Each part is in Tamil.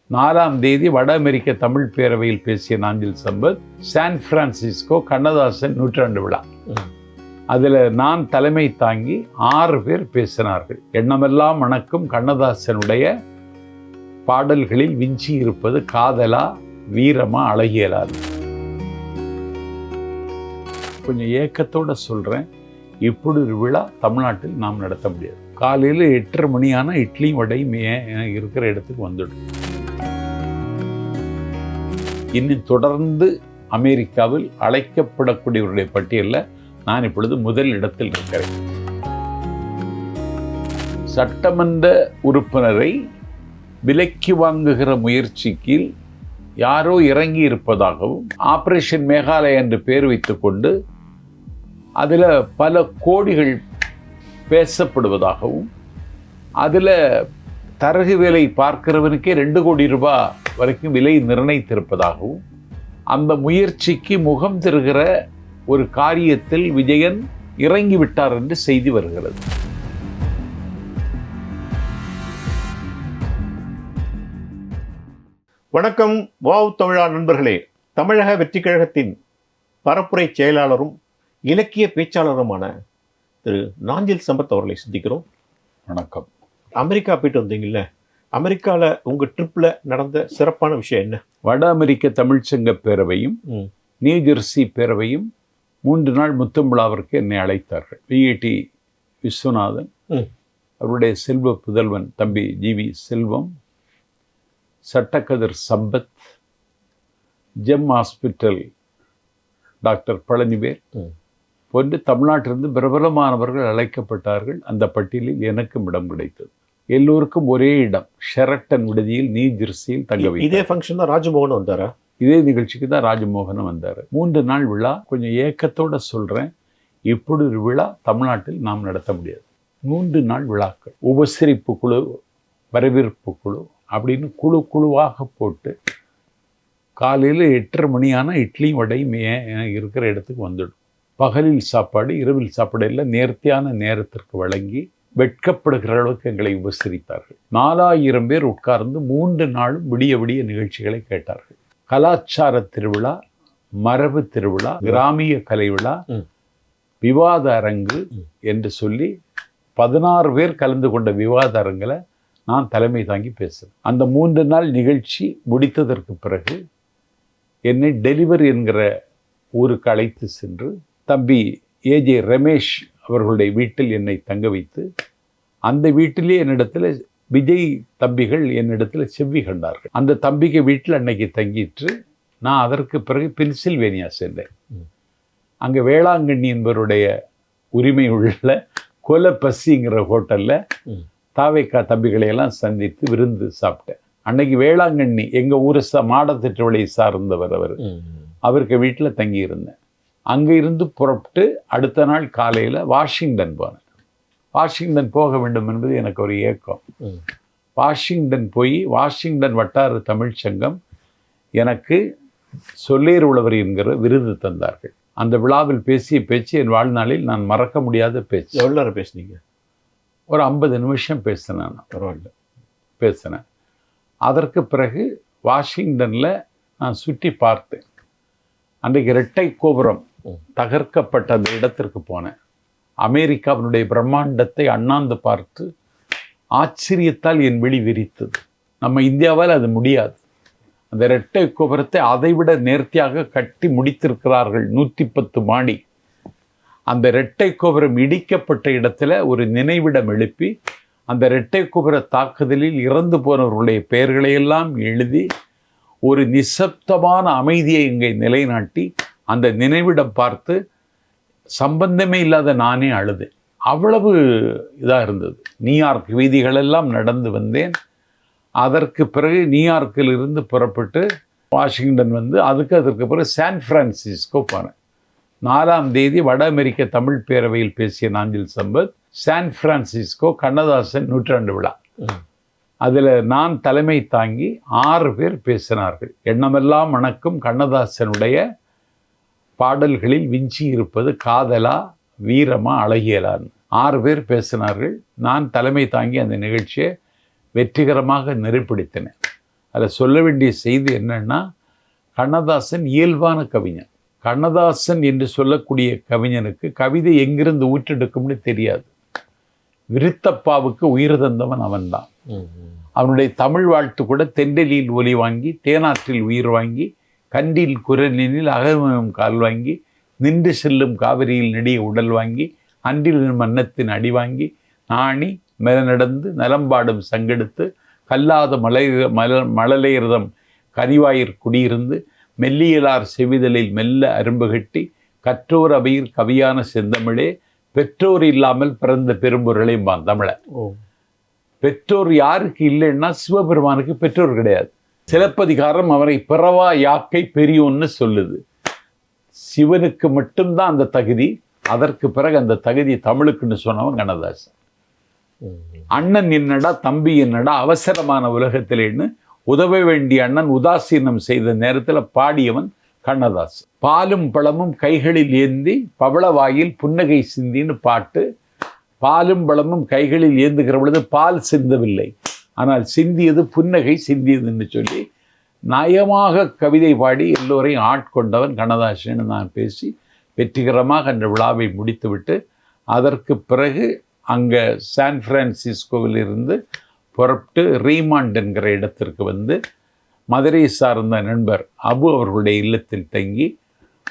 4ஆம் தேதி வட அமெரிக்க தமிழ் பேரவையில் பேசிய நாஞ்சில் சம்பத் சான் பிரான்சிஸ்கோ கண்ணதாசன் 100 விழா. அதில் நான் தலைமை தாங்கி 6 பேர் பேசினார்கள். எண்ணமெல்லாம் மணக்கும் கண்ணதாசனுடைய பாடல்களில் விஞ்சி இருப்பது காதலா, வீரமா, அழகியலா. கொஞ்சம் ஏக்கத்தோட சொல்றேன், இப்படி ஒரு விழா தமிழ்நாட்டில் நாம் நடத்த முடியாது. காலையில் 8:30 மணி ஆனால் இட்லியும் வடையும் இருக்கிற இடத்துக்கு வந்துடும். இன்னும் தொடர்ந்து அமெரிக்காவில் அழைக்கப்படக்கூடியவருடைய பட்டியலில் நான் இப்பொழுது முதல் இடத்தில் இருக்கிறேன். சட்டமன்ற உறுப்பினரை விலைக்கு வாங்குகிற முயற்சிக்கு யாரோ இறங்கி இருப்பதாகவும், ஆபரேஷன் மேகாலயா என்று பெயர் வைத்துக்கொண்டு அதில் பல கோடிகள் பேசப்படுவதாகவும், அதில் தரகு வேலை பார்க்கிறவனுக்கே 2 கோடி ரூபாய் வரைக்கும் விலை நிர்ணயித்திருப்பதாகவும், அந்த முயற்சிக்கு முகம் தருகிற ஒரு காரியத்தில் விஜயன் இறங்கிவிட்டார் என்று செய்தி வருகிறது. வணக்கம் வாவ் தமிழா நண்பர்களே. தமிழக வெற்றிக் கழகத்தின் பரப்புரை செயலாளரும் இலக்கிய பேச்சாளருமான திரு நாஞ்சில் சம்பத் அவர்களை சந்திக்கிறோம். வணக்கம். அமெரிக்கா போயிட்டு வந்தீங்கல்ல, அமெரிக்காவில் உங்கள் ட்ரிப்பில் நடந்த சிறப்பான விஷயம் என்ன? வட அமெரிக்க தமிழ்ச்சங்க பேரவையும் நியூ ஜெர்சி பேரவையும் 3 நாள் முத்தம் விழாவிற்கு என்னை அழைத்தார்கள். விஐடி விஸ்வநாதன், அவருடைய செல்வ புதல்வன் தம்பி GV Selvam, Sattakathir Sampath, Gem hospital doctor Palanivel போன்று தமிழ்நாட்டிலிருந்து பிரபலமானவர்கள் அழைக்கப்பட்டார்கள். அந்த பட்டியலில் எனக்கும் இடம் கிடைத்தது. எல்லோருக்கும் ஒரே இடம், ஷெரட்டன் விடுதியில் நியூ ஜெர்சியில் தங்க வைத்தார். இதே ஃபங்க்ஷன் தான் ராஜமோகன் வந்தாரா? இதே நிகழ்ச்சிக்கு தான் ராஜமோகனும் வந்தார். 3 நாள் விழா. கொஞ்சம் ஏக்கத்தோடு சொல்கிறேன், இப்படி ஒரு விழா தமிழ்நாட்டில் நாம் நடத்த முடியாது. 3 நாள் விழாக்கள், உபசரிப்பு குழு, வரவேற்பு குழு அப்படின்னு குழுவாக போட்டு காலையில் 8:30 மணி ஆனால் இட்லியும் வடையும் இருக்கிற இடத்துக்கு வந்துடும். பகலில் சாப்பாடு, இரவில் சாப்பாடு எல்லாம் நேர்த்தியான நேரத்திற்கு வழங்கி வெட்கப்படுகிற அளவுக்கு எங்களை உபசரித்தார்கள். 4000 பேர் உட்கார்ந்து 3 நாளும் விடிய விடிய நிகழ்ச்சிகளை கேட்டார்கள். கலாச்சார திருவிழா, மரபு திருவிழா, கிராமிய கலை விழா, விவாத அரங்கு என்று சொல்லி 16 பேர் கலந்து கொண்ட விவாத அரங்கில் நான் தலைமை தாங்கி பேசுகிறேன். அந்த 3 நாள் நிகழ்ச்சி முடித்ததற்கு பிறகு என்னை டெலிவர் என்கிற ஊருக்கு அழைத்து சென்று தம்பி ஏஜே ரமேஷ் அவர்களுடைய வீட்டில் என்னை தங்க வைத்து, அந்த வீட்டிலே என்னிடத்தில் விஜய் தம்பிகள் என்னிடத்தில் செவ்வி கண்டார்கள். அந்த தம்பிக்கு வீட்டில் அன்னைக்கு தங்கிட்டு நான் அதற்கு பிறகு பென்சில்வேனியா சென்றேன். அங்கே வேளாங்கண்ணி என்பவருடைய உரிமை உள்ள கொலப்பசிங்கிற ஹோட்டலில் தாவைக்கா தம்பிகளையெல்லாம் சந்தித்து விருந்து சாப்பிட்டேன். அன்னைக்கு வேளாங்கண்ணி எங்கள் ஊரை மாடத்திட்டவளையை சார்ந்தவர் அவருக்கு வீட்டில் தங்கியிருந்தேன். அங்கே இருந்து புறப்பட்டு அடுத்த நாள் காலையில் வாஷிங்டன் போனேன். வாஷிங்டன் போக வேண்டும் என்பது எனக்கு ஒரு ஏக்கம். வாஷிங்டன் போய் வாஷிங்டன் வட்டார தமிழ்ச்சங்கம் எனக்கு சொல்லேர் உழவர் என்கிற விருது தந்தார்கள். அந்த விழாவில் பேசிய பேச்சு என் வாழ்நாளில் நான் மறக்க முடியாத பேச்சு. எவ்வளோ நேரம் பேசுனீங்க? ஒரு 50 நிமிஷம் பேசினேன். பரவாயில்ல, பேசினேன். அதற்கு பிறகு வாஷிங்டனில் நான் சுற்றி பார்த்தேன். அன்றைக்கு இரட்டை கோபுரம் தகர்க்கப்பட்ட அந்த இடத்திற்கு போனேன். அமெரிக்காவினுடைய பிரம்மாண்டத்தை அண்ணாந்து பார்த்து ஆச்சரியத்தால் என் விழி விரித்தது. நம்ம இந்தியாவால் அது முடியாது. அந்த இரட்டை கோபுரத்தை அதைவிட நேர்த்தியாக கட்டி முடித்திருக்கிறார்கள். 110 மாடி. அந்த இரட்டை கோபுரம் இடிக்கப்பட்ட இடத்துல ஒரு நினைவிடம் எழுப்பி அந்த இரட்டை கோபுர தாக்குதலில் இறந்து போனவர்களுடைய பெயர்களையெல்லாம் எழுதி ஒரு நிசப்தமான அமைதியை இங்கே நிலைநாட்டி அந்த நினைவிடம் பார்த்து சம்பந்தமே இல்லாத நானே அழுதேன். அவ்வளவு இதாக இருந்தது. நியூயார்க் வீதிகளெல்லாம் நடந்து வந்தேன். அதற்கு பிறகு நியூயார்க்கில் இருந்து புறப்பட்டு வாஷிங்டன் வந்து அதற்கு பிறகு சான் பிரான்சிஸ்கோ போனேன். 4ஆம் தேதி வட அமெரிக்க தமிழ் பேரவையில் பேசிய நாஞ்சில் சம்பத் சான் பிரான்சிஸ்கோ கண்ணதாசன் 100 விழா. அதில் நான் தலைமை தாங்கி 6 பேர் பேசினார்கள். எண்ணமெல்லாம் மணக்கும் கண்ணதாசனுடைய பாடல்களில் விஞ்சி இருப்பது காதலா, வீரமா, அழகியலான்னு 6 பேர் பேசினார்கள். நான் தலைமை தாங்கி அந்த நிகழ்ச்சியை வெற்றிகரமாக நெறிப்படுத்தினேன். அதில் சொல்ல வேண்டிய செய்தி என்னன்னா, கண்ணதாசன் இயல்பான கவிஞன். கண்ணதாசன் என்று சொல்லக்கூடிய கவிஞனுக்கு கவிதை எங்கிருந்து ஊற்றெடுக்கும்னு தெரியாது. விருத்தப்பாவுக்கு உயிர் தந்தவன் அவன்தான். அவனுடைய தமிழ் வாழ்த்து கூட தென்றலில் ஒலி வாங்கி, தேனாற்றில் உயிர் வாங்கி, கண்டில் குரலினில் அகமம் கால் வாங்கி, நின்று செல்லும் காவிரியில் நெடிய உடல் வாங்கி, அன்றில் மன்னத்தின் அடி வாங்கி, நாணி மெல நடந்து நலம்பாடும் சங்கெடுத்து, கல்லாத மழலையர்தம் கனிவாயிற் குடியிருந்து, மெல்லியலார் செவிதலில் மெல்ல அரும்பு கட்டி, கற்றோர் அவையில் கவியான செந்தமிழே, பெற்றோர் இல்லாமல் பிறந்த பெரும்பொருளைம்பான் தமிழ. பெற்றோர் யாருக்கு இல்லைன்னா சிவபெருமானுக்கு பெற்றோர் கிடையாது. சிலப்பதிகாரம் அவரை பிறவா யாக்கை பெரியோன்னு சொல்லுது. சிவனுக்கு மட்டும்தான் அந்த தகுதி. அதற்கு பிறகு அந்த தகுதி தமிழுக்குன்னு சொன்னவன் கண்ணதாசன். அண்ணன் என்னடா தம்பி என்னடா அவசரமான உலகத்திலேன்னு உதவ வேண்டிய அண்ணன் உதாசீனம் செய்த நேரத்தில் பாடியவன் கண்ணதாசன். பாலும் பழமும் கைகளில் ஏந்தி பவளவாயில் புன்னகை சிந்தின்னு பாட்டு. பாலும் பழமும் கைகளில் ஏந்துகிற பொழுது பால் சிந்தவில்லை, ஆனால் சிந்தியது புன்னகை சிந்தியதுன்னு சொல்லி நயமாக கவிதை பாடி எல்லோரையும் ஆட்கொண்டவன் கண்ணதாசன். நான் பேசி வெற்றிகரமாக அந்த விழாவை முடித்துவிட்டு அதற்கு பிறகு அங்கே சான் பிரான்சிஸ்கோவில் இருந்து புறப்பட்டு ரீமாண்ட் என்கிற இடத்திற்கு வந்து மதுரையை சார்ந்த நண்பர் அபு அவர்களுடைய இல்லத்தில் தங்கி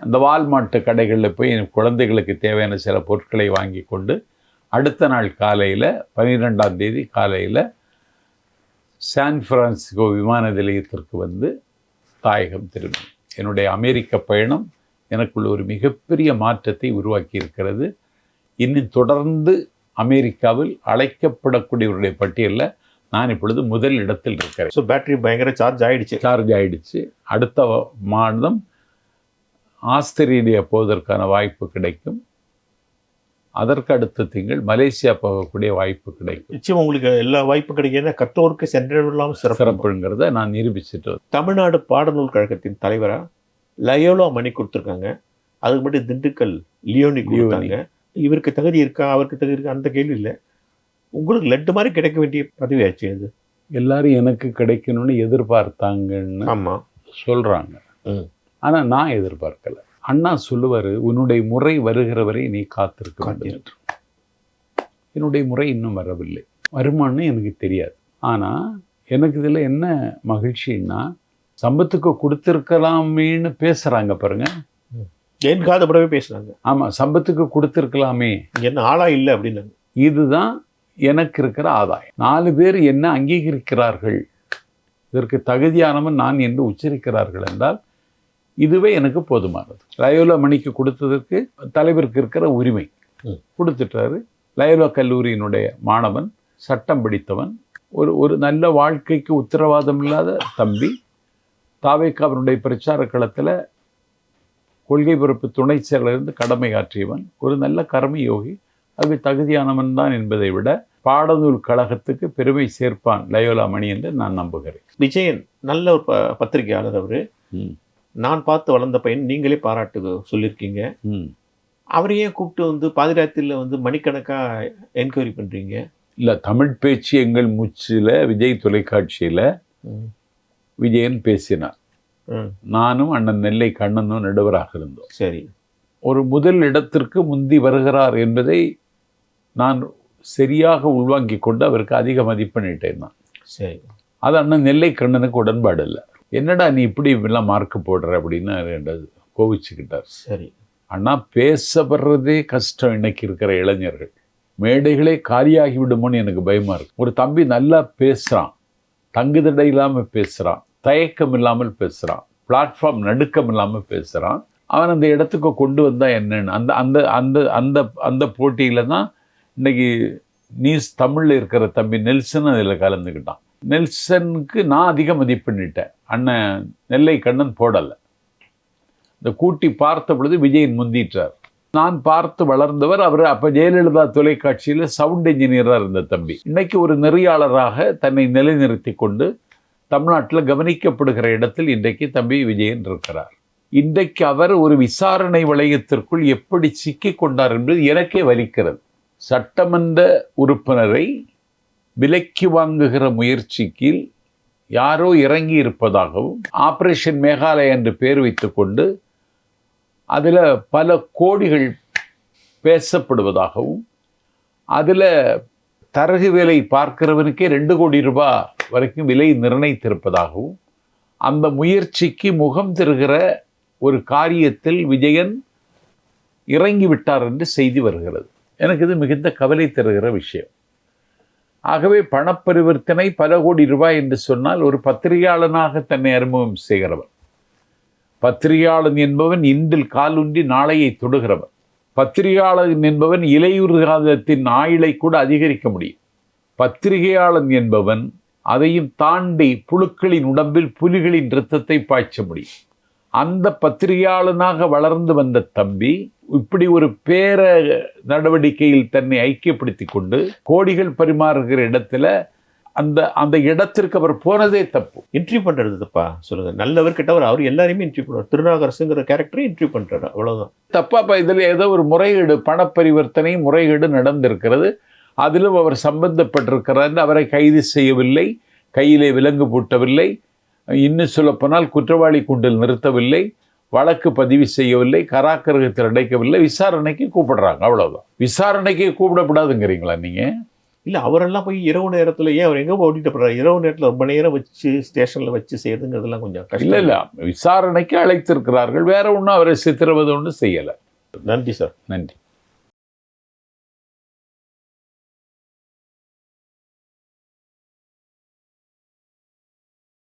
அந்த வால்மார்ட் கடைகளில் போய் என் குழந்தைகளுக்கு தேவையான சில பொருட்களை வாங்கி கொண்டு அடுத்த நாள் காலையில் 12ஆம் தேதி காலையில் சான் பிரான்சிஸ்கோ விமான நிலையத்திற்கு வந்து தாயகம் திரும்பி. என்னுடைய அமெரிக்க பயணம் எனக்குள்ள ஒரு மிகப்பெரிய மாற்றத்தை உருவாக்கி இருக்கிறது. இன்னும் தொடர்ந்து அமெரிக்காவில் அழைக்கப்படக்கூடியவருடைய பட்டியலில் நான் இப்பொழுது முதல் இடத்தில் இருக்கிறேன். ஸோ பேட்டரி பயங்கர சார்ஜ் ஆயிடுச்சு. அடுத்த மாதம் ஆஸ்திரேலியா போவதற்கான வாய்ப்பு கிடைக்கும். அதற்கு அடுத்த திங்கள் மலேசியா போகக்கூடிய வாய்ப்பு கிடைக்கும். நிச்சயம் உங்களுக்கு எல்லா வாய்ப்பு கிடைக்கிறதா கற்றோருக்கு சென்றெல்லாம் சிறப்புங்கிறத நான் நிரூபிச்சுட்டு. தமிழ்நாடு பாடநூல் கழகத்தின் தலைவராக லயோலா மணி கொடுத்துருக்காங்க. அதுக்கு மட்டும் திண்டுக்கல் லியோனி கொடுத்தாங்க. இவருக்கு தகுதி இருக்கா அவருக்கு தகுதி இருக்கா அந்த கேள்வி இல்லை. உங்களுக்கு லட்டு மாதிரி கிடைக்க வேண்டிய பதவி ஆச்சு. அது எல்லாரும் எனக்கு கிடைக்கணும்னு எதிர்பார்த்தாங்கன்னு ஆமாம் சொல்கிறாங்க. ஆனால் நான் எதிர்பார்க்கல. அண்ணா சொல்லுவார், உன்னுடைய முறை வருகிற வரை நீ காத்திருக்க வேண்டும். என்னுடைய முறை இன்னும் வரவில்லை. வருமானு எனக்கு தெரியாது. ஆனால் எனக்கு இதில் என்ன மகிழ்ச்சின்னா, சம்பத்துக்கு கொடுத்துருக்கலாமேன்னு பேசுகிறாங்க பாருங்க. என் காதப்படவே பேசுகிறாங்க. ஆமாம், சம்பத்துக்கு கொடுத்துருக்கலாமே, என்ன ஆளா இல்லை அப்படின்னு. இதுதான் எனக்கு இருக்கிற ஆதாயம். 4 பேர் என்ன அங்கீகரிக்கிறார்கள், இதற்கு தகுதியானவன் நான் என்று உச்சரிக்கிறார்கள் என்றால் இதுவே எனக்கு போதுமானது. லயோலா மணிக்கு கொடுத்ததற்கு தலைவருக்கு இருக்கிற உரிமை கொடுத்துட்டாரு. லயோலா கல்லூரியினுடைய மாணவன், சட்டம் படித்தவன், ஒரு நல்ல வாழ்க்கைக்கு உத்தரவாதம் இல்லாத தம்பி. தாவேக்காவினுடைய பிரச்சார களத்தில் கொள்கை பொறுப்பு துணை செயலரிருந்து கடமையாற்றியவன், ஒரு நல்ல கர்மயோகி. அது தகுதியானவன் தான் என்பதை விட பாடநூல் கழகத்துக்கு பெருமை சேர்ப்பான் லயோலா மணி என்று நான் நம்புகிறேன். விஜயன் நல்ல ஒரு பத்திரிகையாளர். அவரு நான் பார்த்து வளர்ந்த பையன் நீங்களே பாராட்டு சொல்லியிருக்கீங்க. அவரையே கூப்பிட்டு வந்து பாதிராத்திரியில் வந்து மணிக்கணக்காக என்கொயரி பண்ணுறீங்க. இல்லை, தமிழ் பேச்சு எங்கள் மூச்சில் விஜய் தொலைக்காட்சியில் விஜயன் பேசினார். நானும் அண்ணன் நெல்லை கண்ணனும் நடுவராக இருந்தோம். சரி, ஒரு முதல் இடத்திற்கு முந்தி வருகிறார் என்பதை நான் சரியாக உள்வாங்கி கொண்டு அவருக்கு அதிக மதிப்பெண்ணிட்டேன் தான். சரி, அது அண்ணன் நெல்லை கண்ணனுக்கு உடன்பாடு இல்லை. என்னடா நீ இப்படி எல்லாம் மார்க்கு போடுற அப்படின்னு கோவிச்சுக்கிட்டார். சரி, அண்ணா பேசப்படுறதே கஷ்டம். இன்னைக்கு இருக்கிற இளைஞர்கள் மேடைகளே காலியாகி விடுமோன்னு எனக்கு பயமாக இருக்கு. ஒரு தம்பி நல்லா பேசுகிறான், தங்குதடை இல்லாமல் பேசுகிறான், தயக்கம் இல்லாமல் பேசுகிறான், பிளாட்ஃபார்ம் நடுக்கம் இல்லாமல் பேசுகிறான். அவன் அந்த இடத்துக்கு கொண்டு வந்தால் என்னன்னு அந்த அந்த அந்த அந்த அந்த போட்டியில் தான் இன்னைக்கு நியூஸ் தமிழில் இருக்கிற தம்பி நெல்சன் அதில் கலந்துக்கிட்டான். நெல்சனுக்கு நான் அதிக மதிப்பெண்ணிட்டேன், அண்ணன் நெல்லை கண்ணன் போடலை. இந்த கூட்டி பார்த்த பொழுது விஜயன் முந்திட்டார். நான் பார்த்து வளர்ந்தவர் அவர். அப்போ ஜெயலலிதா தொலைக்காட்சியில் சவுண்ட் இன்ஜினியராக இருந்த தம்பி இன்னைக்கு ஒரு நெறியாளராக தன்னை நிலைநிறுத்தி கொண்டு தமிழ்நாட்டில் கவனிக்கப்படுகிற இடத்தில் இன்றைக்கு தம்பி விஜயன் இருக்கிறார். இன்றைக்கு அவர் ஒரு விசாரணை வளையத்திற்குள் எப்படி சிக்கி கொண்டார் என்பது எனக்கே வலிக்கிறது. சட்டமன்ற உறுப்பினரை விலைக்கு வாங்குகிற முயற்சிக்கு யாரோ இறங்கி இருப்பதாகவும் ஆபரேஷன் மேகாலயா என்று பேர் வைத்துக்கொண்டு அதில் பல கோடிகள் பேசப்படுவதாகவும் அதில் தரகு வேலை பார்க்கிறவனுக்கே 2 கோடி ரூபாய் வரைக்கும் விலை நிர்ணயித்திருப்பதாகவும் அந்த முயற்சிக்கு முகம் தருகிற ஒரு காரியத்தில் விஜயன் இறங்கிவிட்டார் என்று செய்தி வருகிறது. எனக்கு இது மிகுந்த கவலை தருகிற விஷயம். ஆகவே பணப்பரிவர்த்தனை பல கோடி ரூபாய் என்று சொன்னால் ஒரு பத்திரிகையாளனாக தன்னை அறிமுகம் செய்கிறவன், பத்திரிகையாளன் என்பவன் இன்றில் காலுண்டி நாளையை தொடுகிறவன், பத்திரிகையாளன் என்பவன் இலையுறு காலத்தின் ஆயுளை கூட அதிகரிக்க முடியும். பத்திரிகையாளன் என்பவன் அதையும் தாண்டி புழுக்களின் உடம்பில் புலிகளின் இரத்தத்தை பாய்ச்ச முடியும். அந்த பத்திரிகையாளனாக வளர்ந்து வந்த தம்பி இப்படி ஒரு பேர நடவடிக்கையில் தன்னை ஐக்கியப்படுத்தி கொண்டு கோடிகள் பரிமாறுகிற இடத்துல அந்த இடத்திற்கு அவர் போனதே தப்பு. இன்டர்வியூ பண்றது தப்பா சொல்லுங்க? நல்லவர் கெட்டவர் அவர் எல்லாரையுமே இன்டர்வியூ பண்ணுவார். திருநாகரசுங்கிற கேரக்டரை இன்டர்வியூ பண்றாரு, அவ்வளவுதான். தப்பாப்பா. இதில் ஏதோ ஒரு முறைகேடு, பணப்பரிவர்த்தனை முறைகேடு நடந்திருக்கிறது, அதிலும் அவர் சம்பந்தப்பட்டிருக்கிறார். அவரை கைது செய்யவில்லை, கையிலே விலங்கு பூட்டவில்லை, இன்னும் சொல்லப்போனால் குற்றவாளி கூண்டில் நிறுத்தவில்லை, வழக்கு பதிவு செய்யவில்லை, கராக்கரகத்தில் அடைக்கவில்லை, விசாரணைக்கு கூப்பிடுறாங்க, அவ்வளவுதான். விசாரணைக்கு கூப்பிடப்படாதுங்கிறீங்களா நீங்க? இல்லை, அவரெல்லாம் போய் இரவு நேரத்தில் ஏன் அவர் எங்கே ஓடிட்டு போகிறார்? இரவு நேரத்தில் ரொம்ப நேரம் வச்சு ஸ்டேஷனில் வச்சு செய்யறதுங்கிறதுலாம் கொஞ்சம் கஷ்டம். இல்லை, விசாரணைக்கு அழைத்திருக்கிறார்கள், வேற ஒன்றும் அவரை சித்திரவதை ஒன்றும் செய்யலை. நன்றி சார். நன்றி.